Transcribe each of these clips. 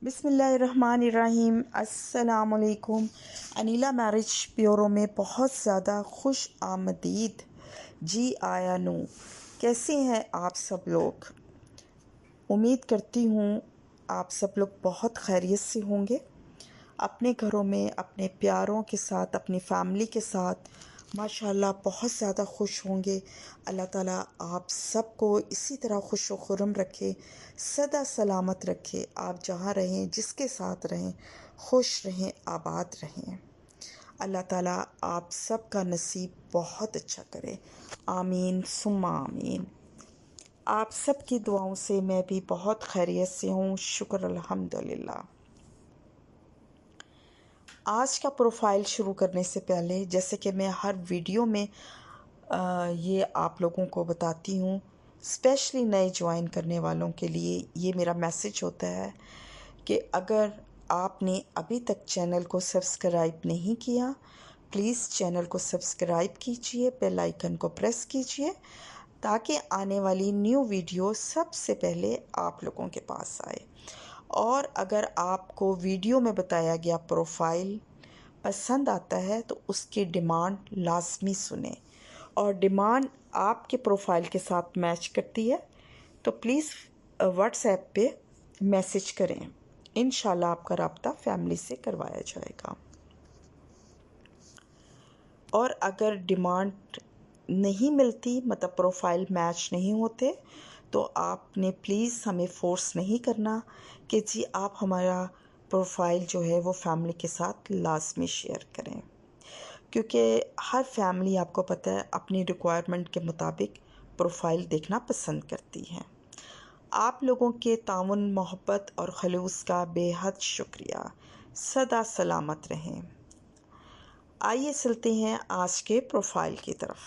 बिस्मिल्लाहिर्रहमानिर्रहीम। अस्सलामुअलैकुम। Anila marriage bureau में बहुत ज़्यादा खुश आमदीद। जी आया नू, कैसे हैं आप सब लोग? उम्मीद करती हूँ आप सब लोग बहुत खैरियत से होंगे, अपने घरों में अपने प्यारों के साथ, अपनी फैमिली के साथ माशाल्लाह बहुत ज़्यादा खुश होंगे। अल्लाह ताला आप सबको इसी तरह खुश व खुर्रम रखे, सदा सलामत रखे। आप जहाँ रहें, जिसके साथ रहें, खुश रहें, आबाद रहें। अल्लाह ताला आप सबका नसीब बहुत अच्छा करे। आमीन सुम्मा आमीन। आप सब की दुआओं से मैं भी बहुत खैरियत से हूँ, शुक्र अल्हम्दुलिल्लाह। आज का प्रोफाइल शुरू करने से पहले, जैसे कि मैं हर वीडियो में ये आप लोगों को बताती हूँ, स्पेशली नए ज्वाइन करने वालों के लिए ये मेरा मैसेज होता है कि अगर आपने अभी तक चैनल को सब्सक्राइब नहीं किया, प्लीज़ चैनल को सब्सक्राइब कीजिए, बेल आइकन को प्रेस कीजिए ताकि आने वाली न्यू वीडियो सबसे पहले आप लोगों के पास आए। और अगर आपको वीडियो में बताया गया प्रोफाइल पसंद आता है तो उसकी डिमांड लाजमी सुने, और डिमांड आपके प्रोफाइल के साथ मैच करती है तो प्लीज़ व्हाट्सएप पे मैसेज करें। इंशाल्लाह आपका राब्ता फैमिली से करवाया जाएगा। और अगर डिमांड नहीं मिलती, मतलब प्रोफाइल मैच नहीं होते, तो आपने प्लीज़ हमें फोर्स नहीं करना कि जी आप हमारा प्रोफाइल जो है वो फैमिली के साथ लाजमी शेयर करें, क्योंकि हर फैमिली आपको पता है अपनी रिक्वायरमेंट के मुताबिक प्रोफाइल देखना पसंद करती है। आप लोगों के ताउन, मोहब्बत और खलूस का बेहद शुक्रिया। सदा सलामत रहें। आइए चलते हैं आज के प्रोफाइल की तरफ।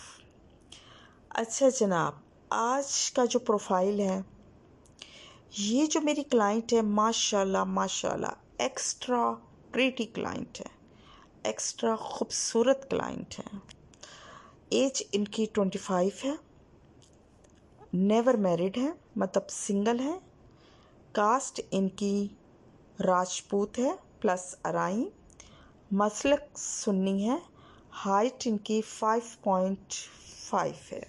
अच्छा जनाब, आज का जो प्रोफाइल है, ये जो मेरी क्लाइंट है, माशाल्लाह माशाल्लाह एक्स्ट्रा प्रीटी क्लाइंट है, एक्स्ट्रा खूबसूरत क्लाइंट है। एज इनकी 25 है, नेवर मैरिड है, मतलब सिंगल है। कास्ट इनकी राजपूत है प्लस अराई, मसलक सुन्नी है। हाइट इनकी 5.5 है।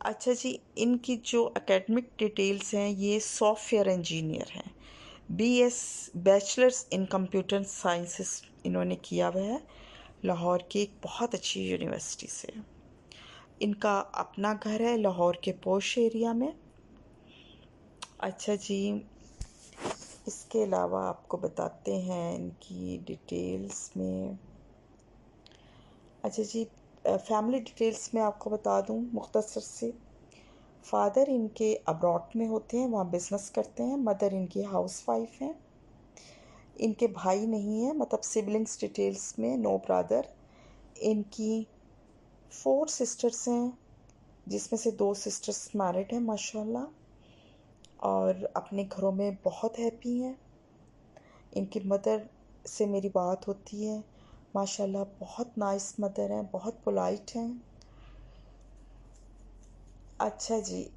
अच्छा जी, इनकी जो एकेडमिक डिटेल्स हैं, ये सॉफ्टवेयर इंजीनियर हैं, BS bachelors in computer sciences इन्होंने किया हुआ है लाहौर की एक बहुत अच्छी यूनिवर्सिटी से। इनका अपना घर है लाहौर के पोश एरिया में। अच्छा जी, इसके अलावा आपको बताते हैं इनकी डिटेल्स में। अच्छा जी, फैमिली डिटेल्स में आपको बता दूं मुख्तसर से। फादर इनके अब्रॉड में होते हैं, वहाँ बिज़नेस करते हैं। मदर इनकी हाउस वाइफ हैं। इनके भाई नहीं है, मतलब सिबलिंग्स डिटेल्स में नो ब्रदर। इनकी 4 सिस्टर्स हैं, जिसमें से 2 सिस्टर्स मैरिड हैं माशाल्लाह, और अपने घरों में बहुत हैप्पी हैं। इनकी मदर से मेरी बात होती है, माशाल्लाह बहुत नाइस मदर हैं, बहुत पोलाइट हैं। अच्छा जी,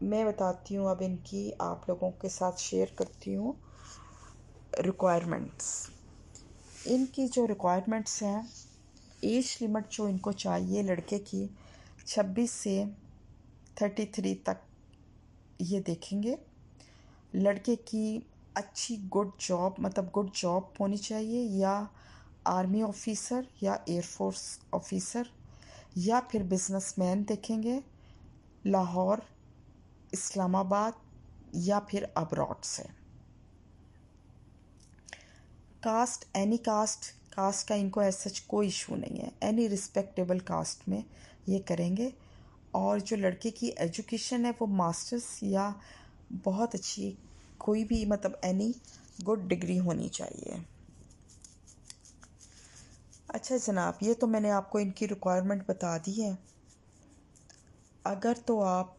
मैं बताती हूँ अब इनकी, आप लोगों के साथ शेयर करती हूँ रिक्वायरमेंट्स। इनकी जो रिक्वायरमेंट्स हैं, एज लिमिट जो इनको चाहिए लड़के की 26 से 33 तक ये देखेंगे। लड़के की अच्छी गुड जॉब, मतलब गुड जॉब होनी चाहिए, या आर्मी ऑफिसर या एयरफोर्स ऑफिसर, या फिर बिजनेसमैन देखेंगे लाहौर, इस्लामाबाद या फिर अब्रॉड से। कास्ट एनी कास्ट, कास्ट का इनको ऐसा कोई इशू नहीं है, एनी रिस्पेक्टेबल कास्ट में ये करेंगे। और जो लड़के की एजुकेशन है वो मास्टर्स या बहुत अच्छी कोई भी, मतलब एनी गुड डिग्री होनी चाहिए। अच्छा जनाब, ये तो मैंने आपको इनकी रिक्वायरमेंट बता दी है। अगर तो आप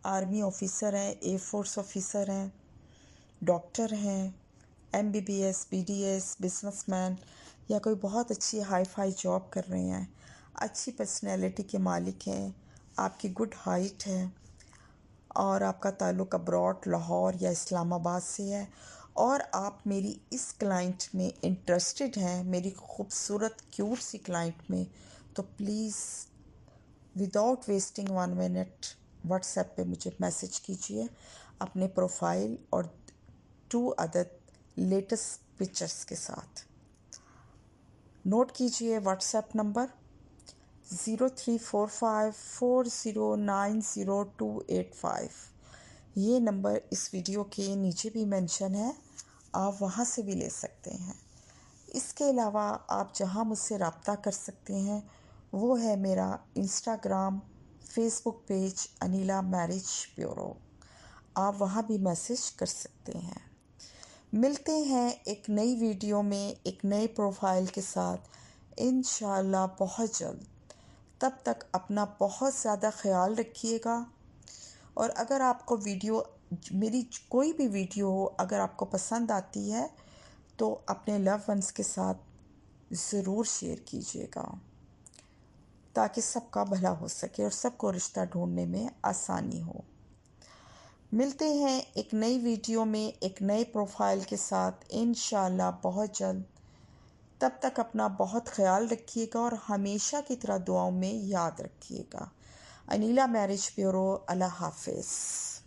आर्मी ऑफिसर हैं, एयरफोर्स ऑफिसर हैं, डॉक्टर हैं, MBBS, BDS, बिजनेसमैन, या कोई बहुत अच्छी हाई फाई जॉब कर रहे हैं, अच्छी पर्सनैलिटी के मालिक हैं, आपकी गुड हाइट है, और आपका ताल्लुक़ अब्रॉड लाहौर या इस्लामाबाद से है और आप मेरी इस क्लाइंट में इंटरेस्टेड हैं, मेरी खूबसूरत क्यूट सी क्लाइंट में, तो please without wasting 1 minute WhatsApp पे मुझे मैसेज कीजिए अपने प्रोफाइल और 2 अदर लेटेस्ट पिक्चर्स के साथ। नोट कीजिए व्हाट्सएप नंबर 034540908285। ये नंबर इस वीडियो के नीचे भी मेंशन है, आप वहाँ से भी ले सकते हैं। इसके अलावा आप जहाँ मुझसे रब्ता कर सकते हैं वो है मेरा Instagram, Facebook page Anila marriage bureau. आप वहाँ भी मैसेज कर सकते हैं। मिलते हैं एक नई वीडियो में एक नए प्रोफाइल के साथ इंशाल्लाह बहुत जल्द। तब तक अपना बहुत ज़्यादा ख्याल रखिएगा और अगर आपको मेरी कोई भी वीडियो हो अगर आपको पसंद आती है तो अपने लव वंस के साथ ज़रूर शेयर कीजिएगा ताकि सबका भला हो सके और सबको रिश्ता ढूंढने में आसानी हो। मिलते हैं एक नई वीडियो में एक नए प्रोफाइल के साथ इंशाल्लाह बहुत जल्द। तब तक अपना बहुत ख्याल रखिएगा और हमेशा की तरह दुआओं में याद रखिएगा। Anila marriage bureau. अल्लाह हाफिज़।